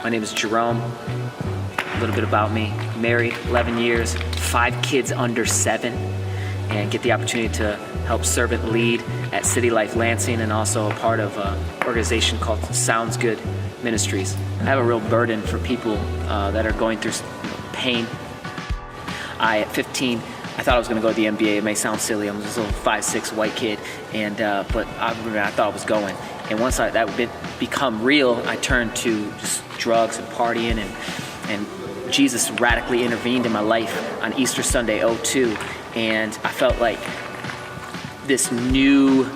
My name is Jerome. A little bit about me. Married, 11 years, 5 kids under 7, and get the opportunity to help servant lead at City Life Lansing, and also a part of an organization called Sounds Good Ministries. I have a real burden for people that are going through pain. At 15, I thought I was going to go to the NBA. It may sound silly. I'm just a little 5'6" white kid, but I thought I was going. And once that would become real, I turned to just drugs and partying, and Jesus radically intervened in my life on Easter Sunday '02, and I felt like this new,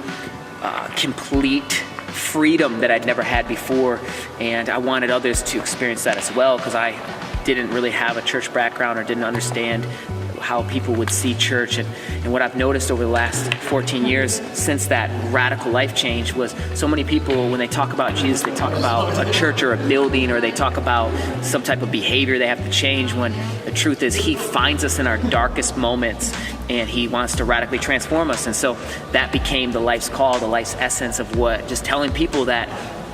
complete freedom that I'd never had before, and I wanted others to experience that as well, because I didn't really have a church background or didn't understand how people would see church. And what I've noticed over the last 14 years since that radical life change was so many people, when they talk about Jesus, they talk about a church or a building, or they talk about some type of behavior they have to change, when the truth is he finds us in our darkest moments and he wants to radically transform us. And so that became the life's call, the life's essence of what, just telling people that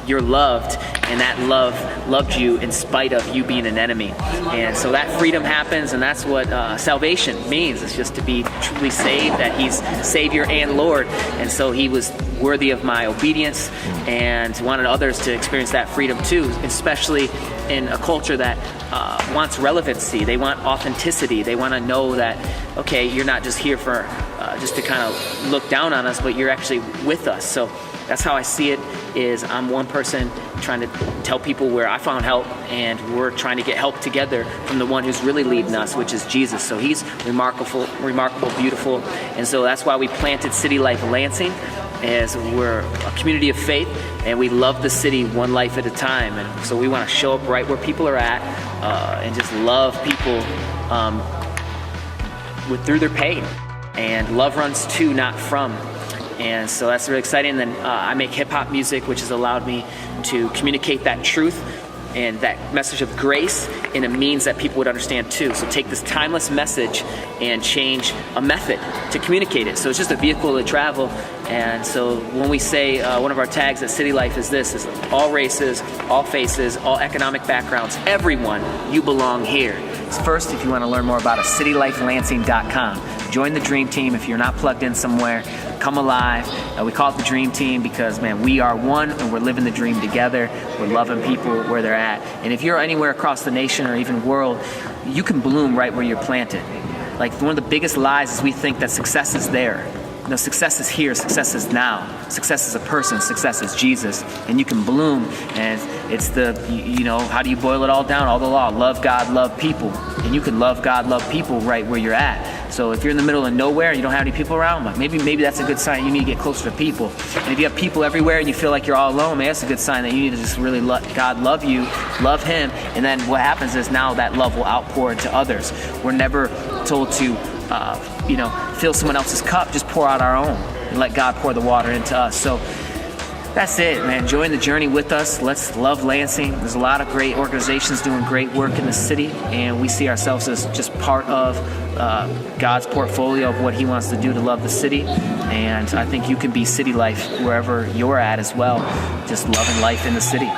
you're loved, and that love loved you in spite of you being an enemy. And so that freedom happens, and that's what salvation means. It's just to be truly saved, that he's Savior and Lord. And so he was worthy of my obedience and wanted others to experience that freedom too, especially in a culture that wants relevancy. They want authenticity. They want to know that, okay, you're not just here for just to kind of look down on us, but you're actually with us. So that's how I see it, is I'm one person trying to tell people where I found help, and we're trying to get help together from the one who's really leading us, which is Jesus. So he's remarkable, beautiful. And so that's why we planted City Life Lansing, as we're a community of faith, and we love the city one life at a time. And so we want to show up right where people are at, and just love people through their pain. And love runs to, not from. And so that's really exciting. And then I make hip-hop music, which has allowed me to communicate that truth and that message of grace in a means that people would understand too. So take this timeless message and change a method to communicate it. So it's just a vehicle to travel. And so when we say one of our tags at City Life is this, is all races, all faces, all economic backgrounds, everyone, you belong here. First, if you want to learn more about us, citylifelansing.com. Join the dream team. If you're not plugged in somewhere, come alive. We call it the dream team because, man, we are one, and we're living the dream together. We're loving people where they're at. And if you're anywhere across the nation or even world, you can bloom right where you're planted. Like, one of the biggest lies is we think that success is there. No, success is here, success is now. Success is a person, success is Jesus. And you can bloom, and it's how do you boil it all down? All the law, love God, love people. And you can love God, love people right where you're at. So if you're in the middle of nowhere and you don't have any people around, maybe that's a good sign you need to get closer to people. And if you have people everywhere and you feel like you're all alone, that's a good sign that you need to just really let God love you, love him. And then what happens is now that love will outpour into others. We're never told to fill someone else's cup, just pour out our own and let God pour the water into us. So that's it, man. Join the journey with us. Let's love Lansing. There's a lot of great organizations doing great work in the city, and we see ourselves as just part of God's portfolio of what he wants to do to love the city. And I think you can be City Life wherever you're at as well, just loving life in the city.